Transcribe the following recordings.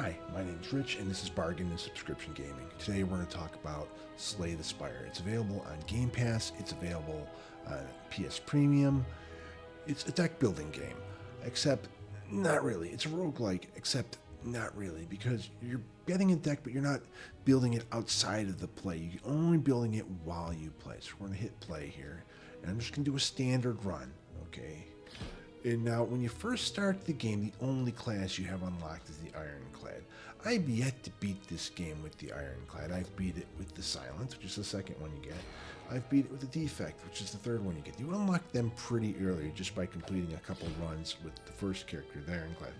Hi, my name's Rich, and this is Bargain and Subscription Gaming. Today we're going to talk about Slay the Spire. It's available on GamePass, it's available on PS Premium. It's a deck building game, except not really. It's a roguelike, except not really, because you're getting a deck, but you're not building it outside of the play. You're only building it while you play. So we're going to hit play here, and I'm just going to do a standard run, okay? And now, when you first start the game, the only class you have unlocked is the Ironclad. I've yet to beat this game with the Ironclad. I've beat it with the Silence, which is the second one you get. I've beat it with the Defect, which is the third one you get. You unlock them pretty early just by completing a couple runs with the first character, the Ironclad.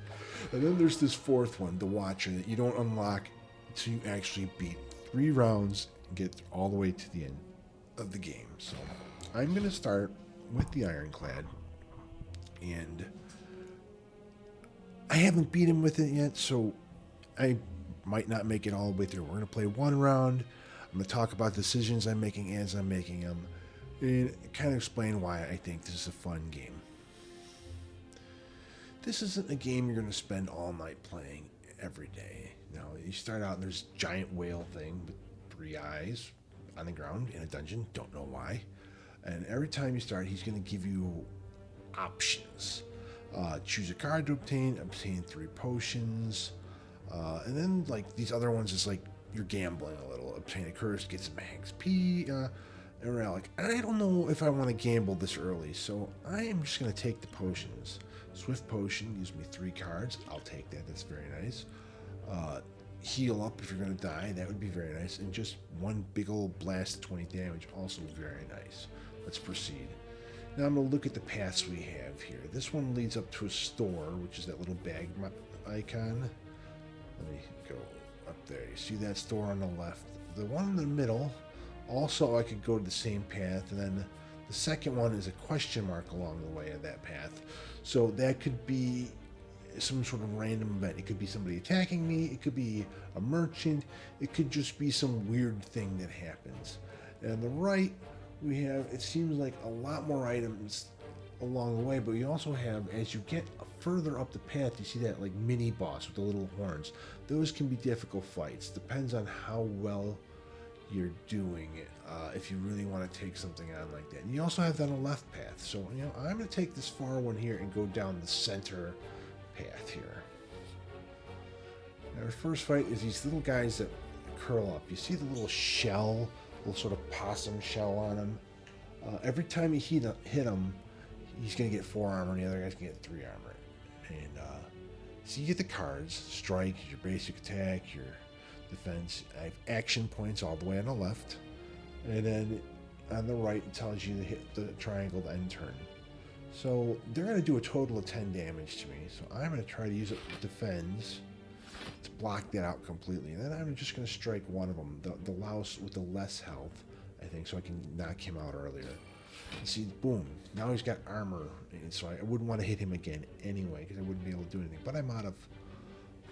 And then there's this fourth one, the Watcher, that you don't unlock until you actually beat 3 rounds and get all the way to the end of the game. So I'm going to start with the Ironclad. And I haven't beat him with it yet, so I might not make it all the way through. We're going to play one round. I'm going to talk about decisions I'm making as I'm making them, and kind of explain why I think this is a fun game. This isn't a game you're going to spend all night playing every day. Now, you start out and there's a giant whale thing with 3 eyes on the ground in a dungeon. Don't know why. And every time you start, he's going to give you options. Choose a card to obtain 3 potions, and then like these other ones is like you're gambling a little. Obtain a curse, get some XP, and relic. I don't know if I want to gamble this early, so I am just going to take the potions. Swift potion gives me 3 cards. I'll take that. That's very nice. Heal up if you're going to die. That would be very nice. And just one big old blast of 20 damage. Also very nice. Let's proceed. Now I'm going to look at the paths we have here. This one leads up to a store, which is that little bag icon. Let me go up there. You see that store on the left? The one in the middle, also I could go to the same path, and then the second one is a question mark along the way of that path. So that could be some sort of random event. It could be somebody attacking me. It could be a merchant. It could just be some weird thing that happens. And on the right, we have, it seems like a lot more items along the way, but you also have, as you get further up the path, you see that like mini boss with the little horns. Those can be difficult fights. Depends on how well you're doing it, if you really want to take something on like that. And you also have that on the left path. So, you know, I'm going to take this far one here and go down the center path here. Now, our first fight is these little guys that curl up. You see the little shell, little sort of possum shell on him. Every time you hit him, he's going to get 4 armor, and the other guy's going to get 3 armor. And so you get the cards: strike, your basic attack, your defense. I have action points all the way on the left, and then on the right it tells you to hit the triangle to end turn. So they're going to do a total of 10 damage to me. So I'm going to try to use it defends to block that out completely. And then I'm just going to strike one of them, the louse with the less health, I think, so I can knock him out earlier. And see, boom, now he's got armor, and so I wouldn't want to hit him again anyway, because I wouldn't be able to do anything. But I'm out of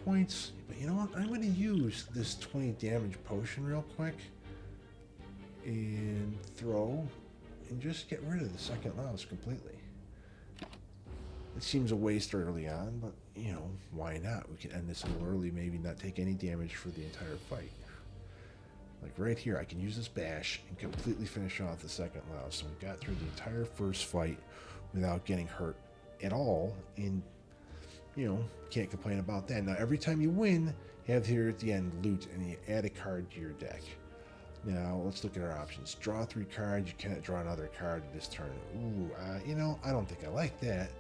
points. But you know what? I'm going to use this 20 damage potion real quick and throw and just get rid of the second louse completely. It seems a waste early on, but, you know, why not? We can end this a little early, maybe not take any damage for the entire fight. Like right here, I can use this bash and completely finish off the second louse. So we got through the entire first fight without getting hurt at all, and, you know, can't complain about that. Now, every time you win, you have here at the end loot, and you add a card to your deck. Now, let's look at our options. Draw 3 cards. You cannot draw another card this turn. Ooh, you know, I don't think I like that.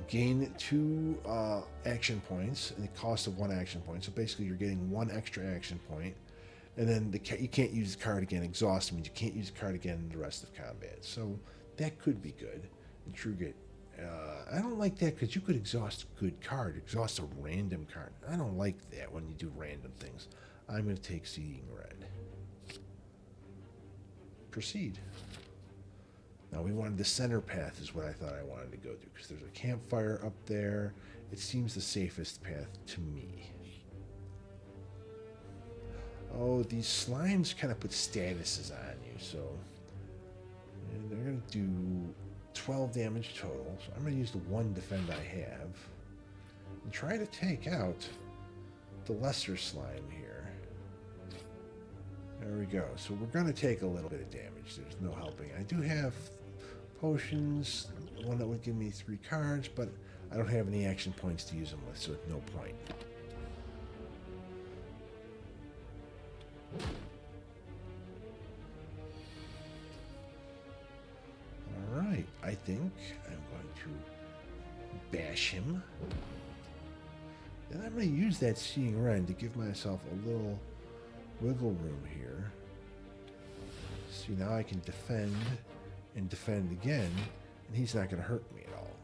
Gain 2 action points and the cost of 1 action point. So basically you're getting 1 extra action point, and then you can't use the card again. Exhaust means you can't use the card again in the rest of combat. So that could be good. And true good. I don't like that because you could exhaust a good card, exhaust a random card. I don't like that when you do random things. I'm going to take Seeing Red. Proceed. Now we wanted the center path is what I thought I wanted to go to, because there's a campfire up there. It seems the safest path to me. Oh, these slimes kind of put statuses on you, so and they're going to do 12 damage total. So I'm going to use the 1 defend I have and try to take out the lesser slime here. There we go. So we're going to take a little bit of damage. There's no helping. I do have potions, one that would give me 3 cards, but I don't have any action points to use them with, so no point. Alright, I think I'm going to bash him. Then I'm going to use that Seeing Ren to give myself a little wiggle room here. See, now I can defend and defend again, and he's not going to hurt me at all.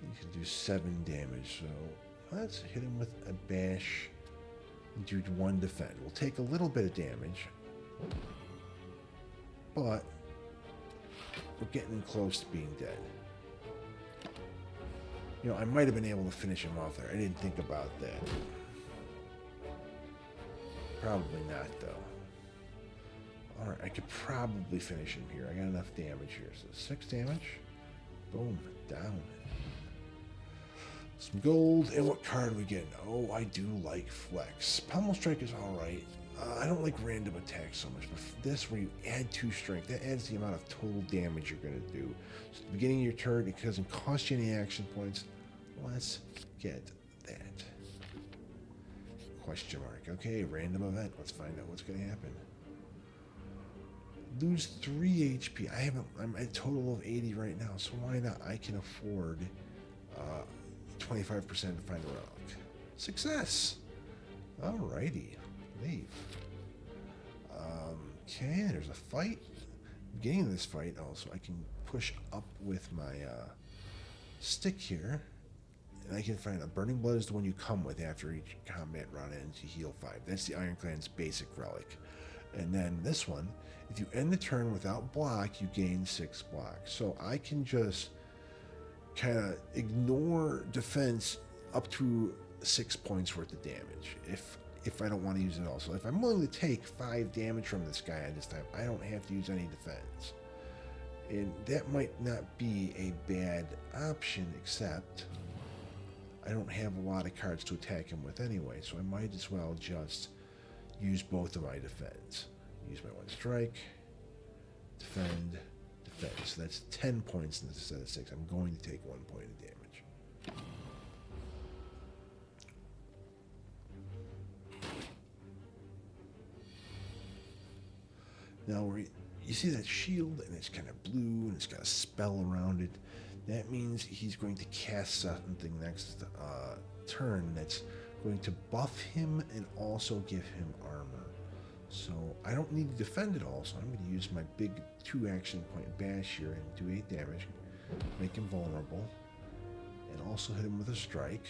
He can do 7 damage, so let's hit him with a bash and do 1 defend. We'll take a little bit of damage, but we're getting close to being dead. You know, I might have been able to finish him off there. I didn't think about that. Probably not, though. Alright, I could probably finish him here. I got enough damage here. So 6 damage. Boom. Down. Some gold. And what card are we getting? Oh, I do like Flex. Pommel Strike is alright. I don't like random attacks so much, but this, where you add 2 strength, that adds the amount of total damage you're going to do. So at the beginning of your turn, it doesn't cost you any action points. Let's get that. Question mark. Okay, random event. Let's find out what's going to happen. Lose 3 HP. I'm at a total of 80 right now, so why not? I can afford 25% to find a relic. Success! Alrighty. Leave. Okay, there's a fight. Beginning of this fight, also, I can push up with my stick here, and I can find a Burning Blood is the one you come with after each combat run ends. You heal 5. That's the Iron Clan's basic relic. And then this one, if you end the turn without block, you gain 6 blocks. So I can just kind of ignore defense up to 6 points worth of damage if I don't want to use it all. So if I'm willing to take 5 damage from this guy at this time, I don't have to use any defense. And that might not be a bad option, except I don't have a lot of cards to attack him with anyway, so I might as well just use both of my defense. Use my 1 strike, defend, defend. So that's 10 points instead of 6. I'm going to take 1 point of damage. Now, you see that shield, and it's kind of blue, and it's got a spell around it. That means he's going to cast something next turn that's going to buff him and also give him armor. So I don't need to defend it all, so I'm going to use my big 2 action point bash here and do 8 damage, make him vulnerable, and also hit him with a strike.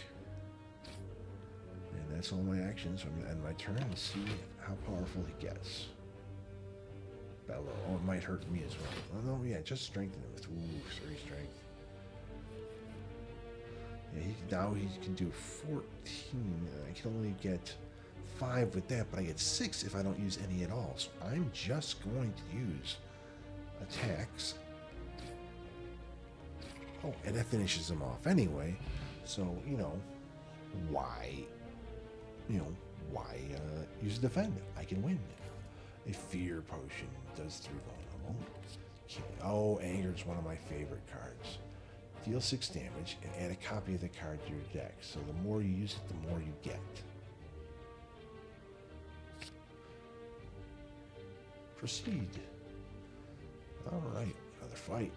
And that's all my actions, so I'm going to end my turn and see how powerful he gets. Bellow. Oh, it might hurt me as well. Oh, no, yeah, just strengthen him with 3 strength. Yeah, now he can do 14. I can only get 5 with that, but I get 6 if I don't use any at all. So I'm just going to use attacks. Oh, and that finishes him off anyway. So, you know, why use defend? I can win. A fear potion does 3 vulnerable. Okay. Oh, anger is one of my favorite cards. Deal 6 damage and add a copy of the card to your deck. So the more you use it, the more you get. Proceed. Alright, another fight.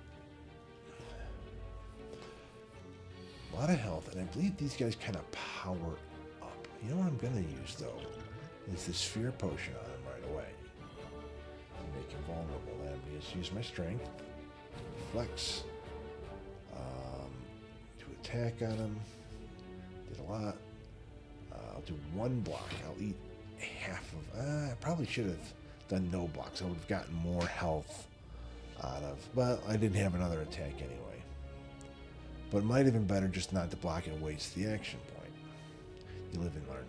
A lot of health, and I believe these guys kind of power up. You know what I'm going to use, though? Is this fear potion on him right away. Make him vulnerable. Then I'm going to use my strength. Flex. To attack on him. Did a lot. I'll do 1 block. I'll eat half of... I probably should have done no blocks. I would have gotten more health out of... But I didn't have another attack anyway. But it might have been better just not to block and waste the action point. You live and learn.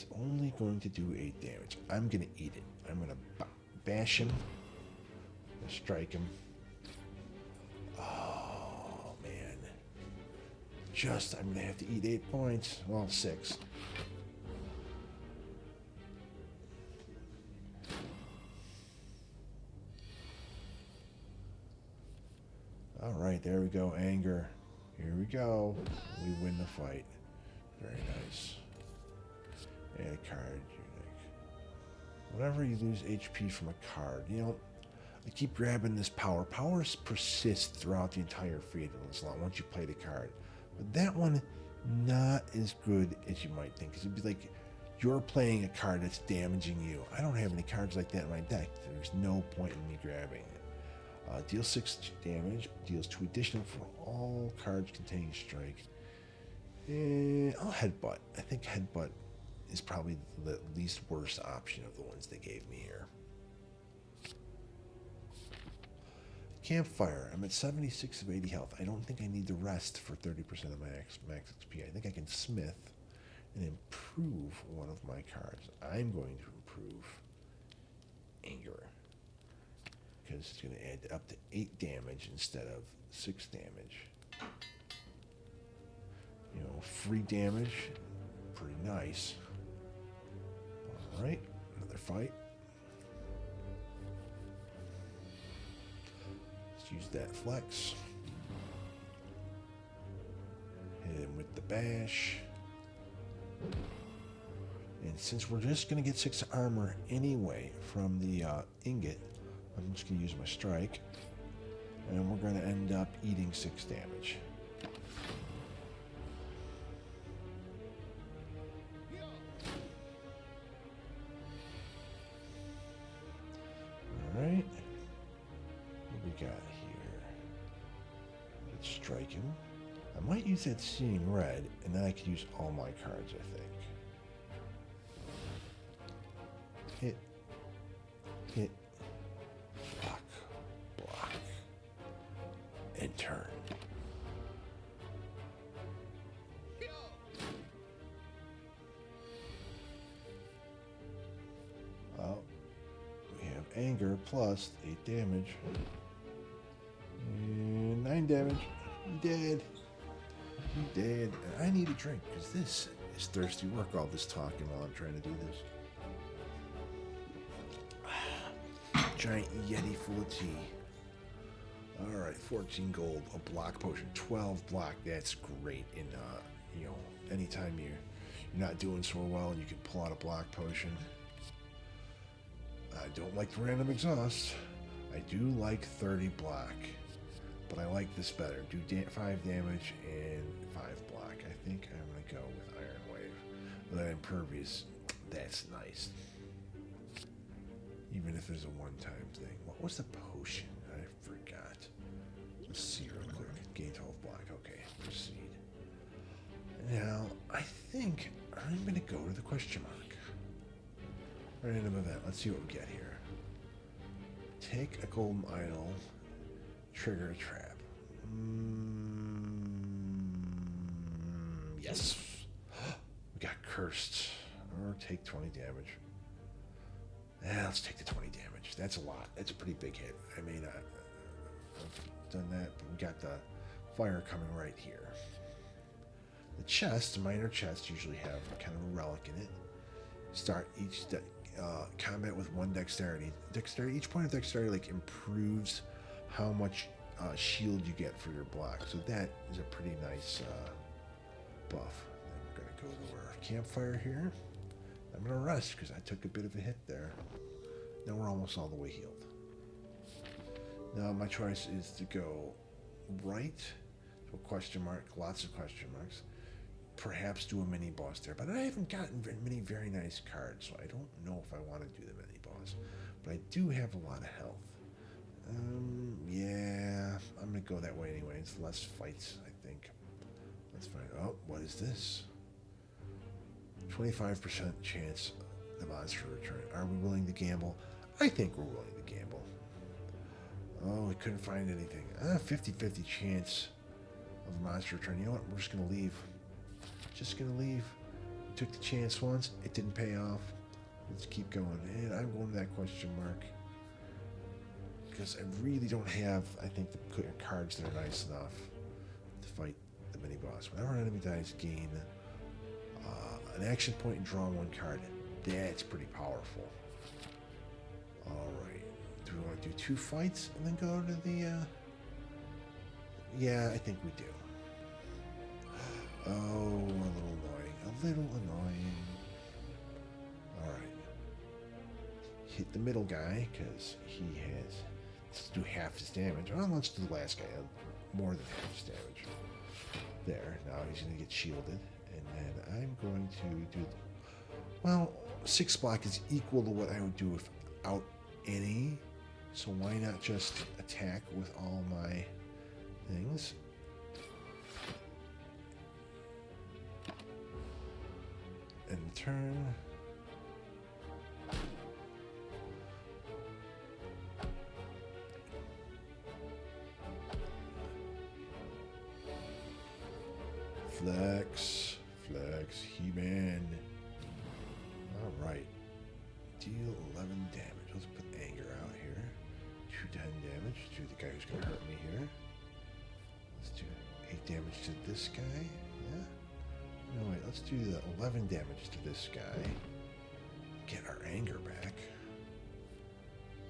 It's only going to do 8 damage. I'm going to eat it. I'm going to bash him. Strike him. Oh, man. I'm going to have to eat 8 points. Well, 6. All right, there we go. Anger. Here we go. We win the fight. Very nice. Add a card. Whenever you lose HP from a card, I keep grabbing this power. Power persists throughout the entire field slot once you play the card. But that one, not as good as you might think. Because it'd be like you're playing a card that's damaging you. I don't have any cards like that in my deck. There's no point in me grabbing it. Deals 6 damage. Deals 2 additional for all cards containing strike. I'll Headbutt. I think Headbutt is probably the least worst option of the ones they gave me here. Campfire. I'm at 76 of 80 health. I don't think I need the rest for 30% of my max XP. I think I can smith and improve one of my cards. I'm going to improve Anger, because it's going to add up to 8 damage instead of 6 damage. Free damage. Pretty nice. Alright, another fight. Let's use that flex. Hit him with the bash. And since we're just going to get 6 armor anyway from the ingot, I'm just going to use my strike. And we're going to end up eating 6 damage. Alright. What we got here? Let's strike him. I might use that Seeing Red, and then I could use all my cards, I think. Hit. Hit. Block. And turn. Oh. We have Anger plus 8 damage. And 9 damage. Dead. Dead. I need a drink because this is thirsty work, all this talking while I'm trying to do this. Giant Yeti full of tea. Alright, 14 gold, a block potion, 12 block. That's great in, anytime you're not doing so well and you can pull out a block potion. I don't like the random exhaust. I do like 30 block, but I like this better. Do 5 damage and 5 block. I think I'm going to go with Iron Wave. With that impervious, that's nice. Even if there's a one-time thing. What was the potion? I forgot. Let's see real quick. Gain 12 block. Okay, proceed. Now, I think I'm going to go to the question mark. Random event. Let's see what we get here. Take a golden idol. Trigger a trap. Yes. We got cursed. Or take 20 damage. Let's take the 20 damage. That's a lot. That's a pretty big hit. I may not have done that, but we got the fire coming right here. The chest, minor chests, usually have kind of a relic in it. Start each combat with 1 dexterity. Each point of dexterity improves how much shield you get for your block. So that is a pretty nice buff. Then we're going to go to our campfire here. I'm going to rest because I took a bit of a hit there. Now we're almost all the way healed. Now my choice is to go right to a question mark, lots of question marks. Perhaps do a mini boss there, but I haven't gotten many very nice cards, so I don't know if I want to do the mini boss. But I do have a lot of health. Yeah, I'm going to go that way anyway. It's less fights, I think. Let's find out. What is this? 25% chance the monster return. Are we willing to gamble? I think we're willing to gamble. Oh, we couldn't find anything. 50-50 chance of a monster return. You know what? We're just going to leave. Just going to leave. Took the chance once. It didn't pay off. Let's keep going. And I'm going to that question mark. Because I really don't have, I think, the cards that are nice enough to fight the mini-boss. Whenever an enemy dies, gain an action point and draw one card. That's pretty powerful. Alright. Do we want to do 2 fights and then go to the... Yeah, I think we do. Oh, a little annoying. A little annoying. Alright. Hit the middle guy, because he has... Let's do half his damage. Well, let's do the last guy. More than half his damage. There. Now he's going to get shielded. And then I'm going to do... Well, 6 block is equal to what I would do without any. So why not just attack with all my things? And turn. Flex, flex, He-Man. All right. Deal 11 damage. Let's put anger out here. 210 damage to the guy who's going to hurt me here. Let's do 8 damage to this guy. Yeah. No, wait. Let's do the 11 damage to this guy. Get our anger back.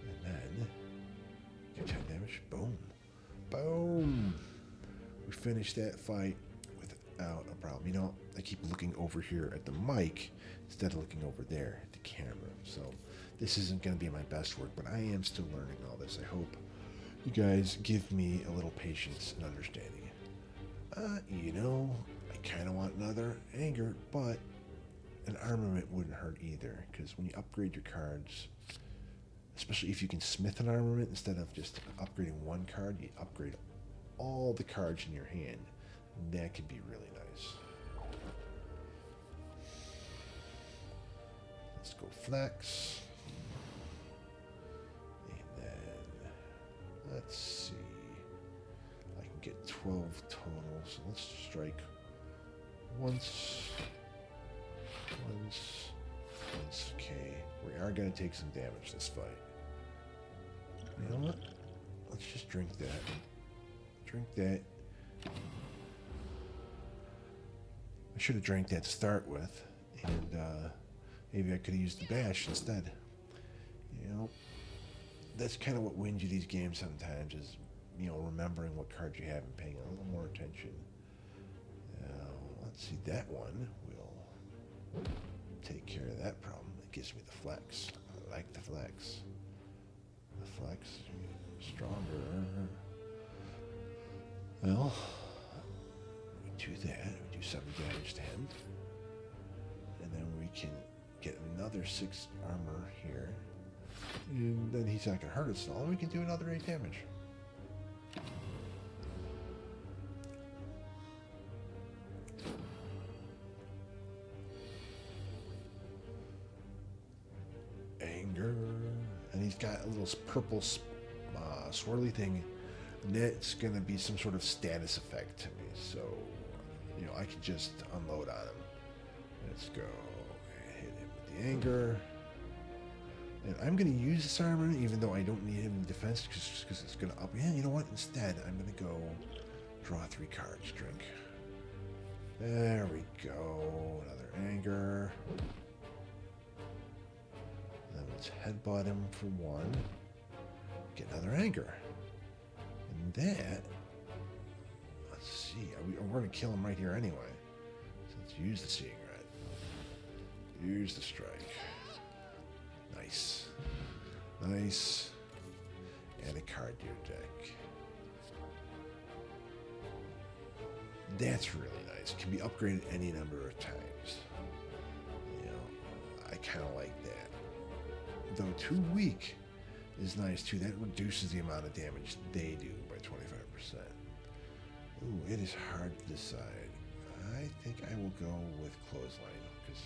And then do 10 damage. Boom. Boom. We finished that fight without a problem. You know, I keep looking over here at the mic instead of looking over there at the camera. So this isn't going to be my best work, but I am still learning all this. I hope you guys give me a little patience and understanding. You know, I kind of want another anger, but an armament wouldn't hurt either, because when you upgrade your cards, especially if you can smith an armament instead of just upgrading one card, you upgrade all the cards in your hand. That could be really nice. Let's go flex. And then, let's see. I can get 12 total, so let's strike once. Okay. We are going to take some damage this fight. You know what? Let's just drink that. Drink that. I should have drank that to start with, and maybe I could have used the bash instead. You know, that's kind of what wins you these games sometimes, is, you know, remembering what cards you have and paying a little more attention. Let's see, that one will take care of that problem. It gives me the flex. I like the flex. The flex, stronger. Well, we do that. We do 7 damage to him. And then we can get another 6 armor here. And then he's not going to hurt us at all. And we can do another 8 damage. Anger. And he's got a little purple swirly thing. And that's going to be some sort of status effect to me. So, you know, I can just unload on him. Let's go. Hit him with the anger. And I'm going to use this armor, even though I don't need him in defense, because it's going to up. Yeah, you know what? Instead, I'm going to go draw 3 cards. Drink. There we go. Another anger. Then let's headbutt him for 1. Get another anger. And that, let's see. We're going to kill him right here anyway. So let's use the Seeing Red. Use the strike. Nice. Nice. Add a card to your deck. That's really nice. Can be upgraded any number of times. You know, I kind of like that. Though too weak is nice too. That reduces the amount of damage they do by 25%. Ooh, it is hard to decide. I think I will go with Clothesline, because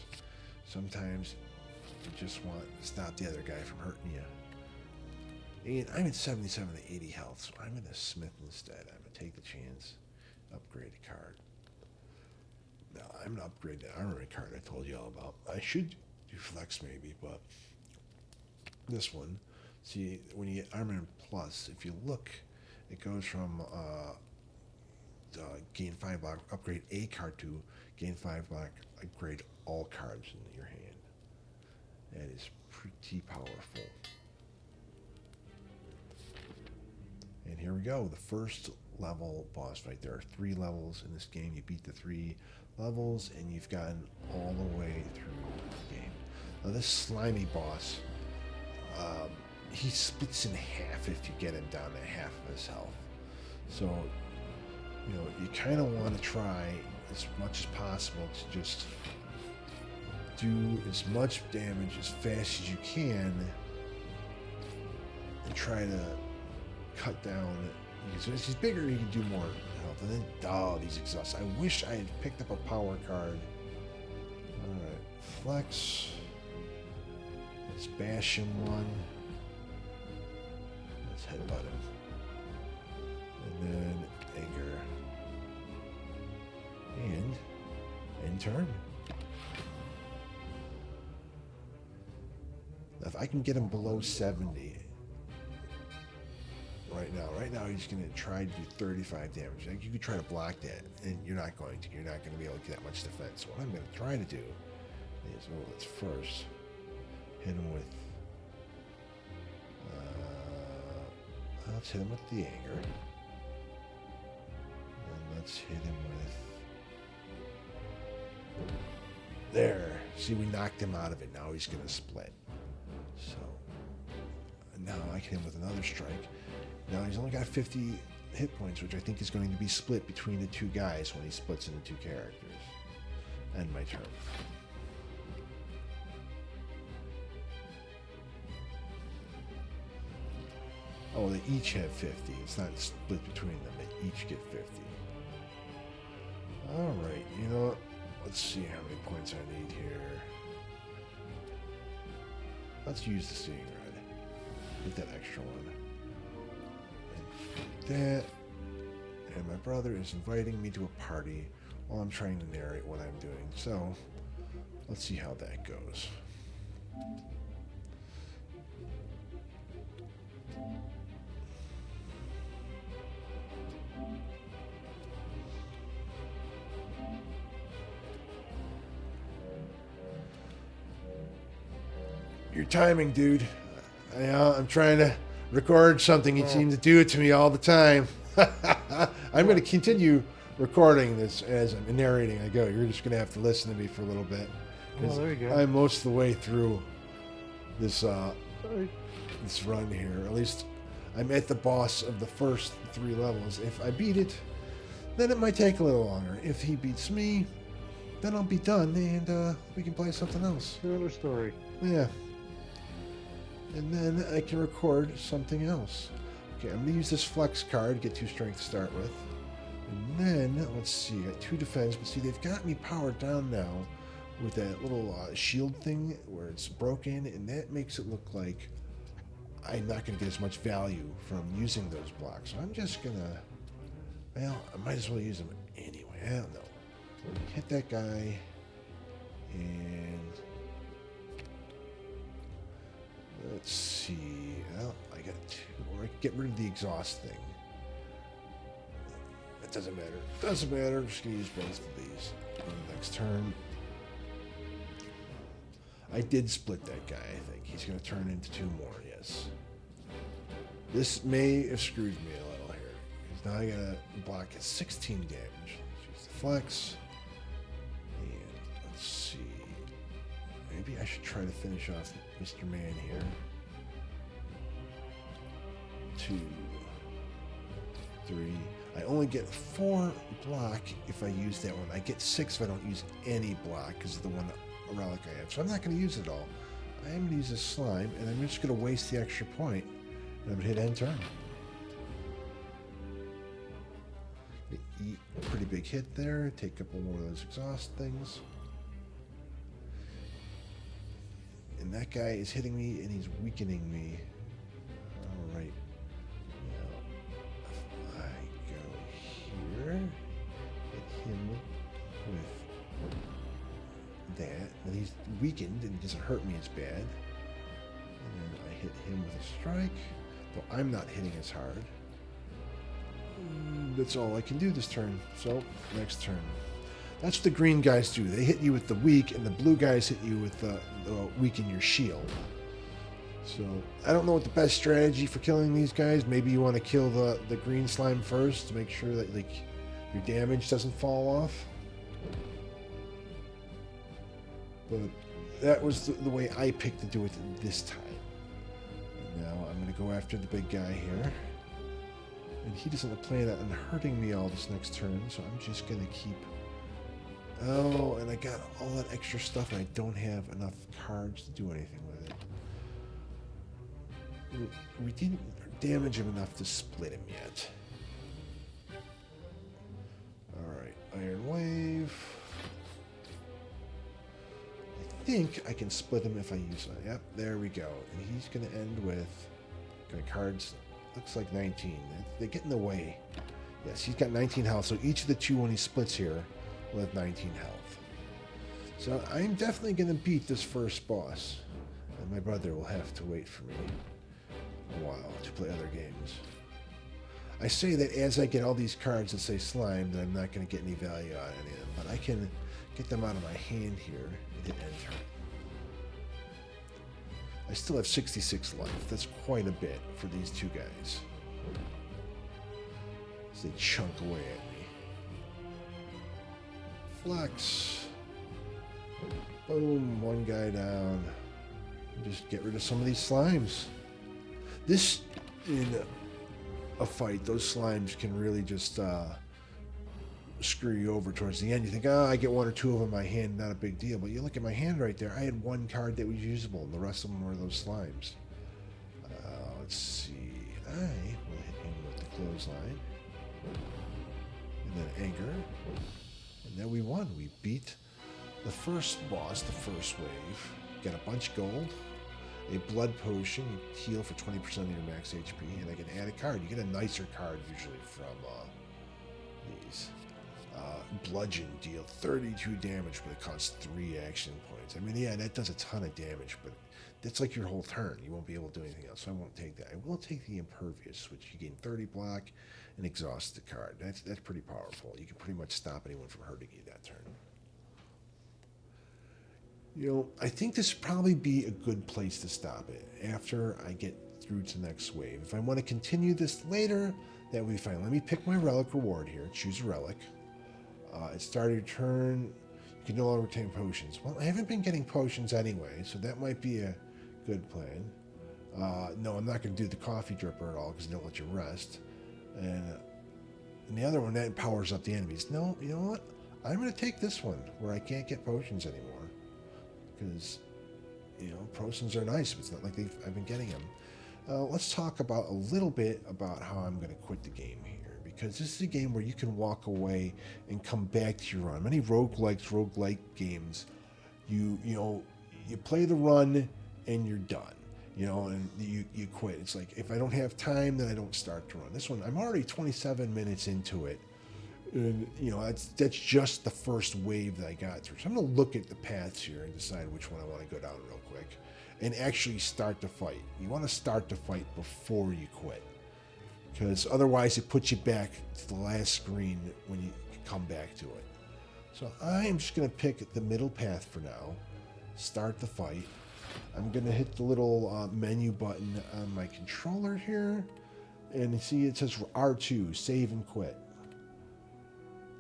sometimes you just want to stop the other guy from hurting you. And I'm at 77 to 80 health, so I'm going to Smith instead. I'm going to take the chance, upgrade a card. Now, I'm gonna upgrade the armory card I told you all about. I should do flex maybe, but this one, see, when you get armor plus, if you look, it goes from gain 5 block, upgrade a card to gain 5 block, upgrade all cards in your hand. That is pretty powerful. And here we go, the first level boss fight. There are 3 levels in this game. You beat the 3 levels, and you've gotten all the way through the game. Now this slimy boss, he splits in half if you get him down to half of his health. So, you know, you kind of want to try as much as possible to just do as much damage as fast as you can and try to cut down. Because as he's bigger, he can do more health. And then, oh, these exhausts. I wish I had picked up a power card. Alright, flex. Let's bash him one. Let's headbutt him. And then anger. And end turn. Now, if I can get him below 70 right now he's going to try to do 35 damage. Like, you could try to block that, and you're not going to. You're not going to be able to get that much defense. So what I'm going to try to do is, well, let's first hit him with, let's hit him with the anger. And let's hit him with, there. See, we knocked him out of it. Now he's going to split. So now I can hit him with another strike. Now he's only got 50 hit points, which I think is going to be split between the 2 guys when he splits into 2 characters. End my turn. Oh, they each have 50. It's not split between them. They each get 50. Alright, you know what? Let's see how many points I need here. Let's use the seeing rod. Get that extra one. And that. And my brother is inviting me to a party while I'm trying to narrate what I'm doing. So, let's see how that goes. Your timing, dude. I'm trying to record something. You seem to do it to me all the time. I'm going to continue recording this as I'm narrating I go. You're just going to have to listen to me for a little bit. Oh, there you go. I'm most of the way through this this run here. At least I'm at the boss of the first 3 levels. If I beat it, then it might take a little longer. If he beats me, then I'll be done and we can play something else. Another story. Yeah. And then I can record something else. Okay, I'm going to use this flex card, get 2 strength to start with. And then, let's see, I got 2 defense, but see, they've got me powered down now with that little shield thing where it's broken, and that makes it look like I'm not going to get as much value from using those blocks. So I'm just going to, well, I might as well use them anyway. I don't know. Hit that guy, and let's see. Well, I got 2. Or I can get rid of the exhaust thing. It doesn't matter. Doesn't matter. I'm just going to use both of these. On the next turn. I did split that guy, I think. He's going to turn into 2 more, yes. This may have screwed me a little here. Because now I got to block at 16 damage. Let's use the flex. And let's see. Maybe I should try to finish off Mr. Man here. 2, 3. I only get 4 block if I use that one. I get 6 if I don't use any block because of the one relic I have. So I'm not going to use it all. I am going to use this slime, and I'm just going to waste the extra point, and I'm going to hit end turn. Eat a pretty big hit there. Take a couple more of those exhaust things. And that guy is hitting me, and he's weakening me. All right. Now, if I go here, hit him with And he's weakened and he doesn't hurt me as bad. And then I hit him with a strike, though I'm not hitting as hard. That's all I can do this turn. So, next turn. That's what the green guys do. They hit you with the weak, and the blue guys hit you with the weak in your shield. So, I don't know what the best strategy for killing these guys. Maybe you want to kill the green slime first to make sure that like your damage doesn't fall off. But that was the way I picked to do it this time. And now I'm going to go after the big guy here. And he doesn't plan on hurting me all this next turn, so I'm just going to keep... Oh, and I got all that extra stuff, and I don't have enough cards to do anything with it. We didn't damage him enough to split him yet. Alright, Iron Wave. I think I can split him if I use it. Yep, there we go. And he's going to end with cards... Looks like 19. They get in the way. Yes, he's got 19 health, so each of the two when he splits here will have 19 health. So I'm definitely going to beat this first boss. And my brother will have to wait for me a while to play other games. I say that as I get all these cards that say slime, that I'm not going to get any value out of any of them, but I can get them out of my hand here and hit enter. I still have 66 life. That's quite a bit for these two guys. As they chunk away at me. Flex. Boom, one guy down. Just get rid of some of these slimes. This, in a fight, those slimes can really just screw you over towards the end. You think, I get one or two of them in my hand, not a big deal. But you look at my hand right there, I had one card that was usable, and the rest of them were those slimes. Let's see. I will hit him with the clothesline. And then anger. And then we won. We beat the first boss, the first wave. Got a bunch of gold, a blood potion, you heal for 20% of your max HP, and I can add a card. You get a nicer card usually from these. Bludgeon, deal 32 damage, but it costs 3 action points. I mean, yeah, that does a ton of damage, but that's like your whole turn. You won't be able to do anything else, so I won't take that. I will take the Impervious, which you gain 30 block and exhaust the card. That's pretty powerful. You can pretty much stop anyone from hurting you that turn. You know, I think this would probably be a good place to stop it after I get through to the next wave. If I want to continue this later, that would be fine. Let me pick my relic reward here. Choose a relic. It started your turn. You can no longer retain potions. Well, I haven't been getting potions anyway, so that might be a good plan. No, I'm not going to do the coffee dripper at all because they don't let you rest. And the other one, that empowers up the enemies. No, you know what? I'm going to take this one where I can't get potions anymore. Because, you know, potions are nice, but it's not like I've been getting them. Let's talk about a little bit about how I'm going to quit the game here. Because this is a game where you can walk away and come back to your run. Many roguelike games, you play the run and you're done. You know, and you quit. It's like, if I don't have time, then I don't start to run. This one, I'm already 27 minutes into it. And, you know, that's just the first wave that I got through. So I'm going to look at the paths here and decide which one I want to go down real quick. And actually start the fight. You want to start the fight before you quit. Because otherwise it puts you back to the last screen when you come back to it. So I'm just going to pick the middle path for now. Start the fight. I'm going to hit the little menu button on my controller here. And you see it says R2, save and quit.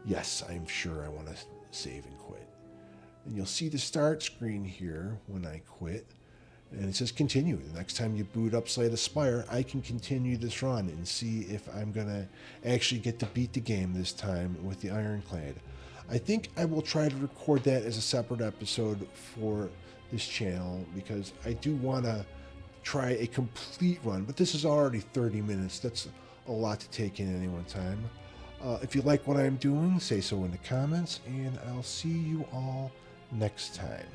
Yes, I'm sure I want to save and quit. And you'll see the start screen here when I quit. And it says continue. The next time you boot up Slay the Spire, I can continue this run and see if I'm going to actually get to beat the game this time with the Ironclad. I think I will try to record that as a separate episode for this channel because I do want to try a complete run. But this is already 30 minutes. That's a lot to take in any one time. If you like what I'm doing, say so in the comments, and I'll see you all next time.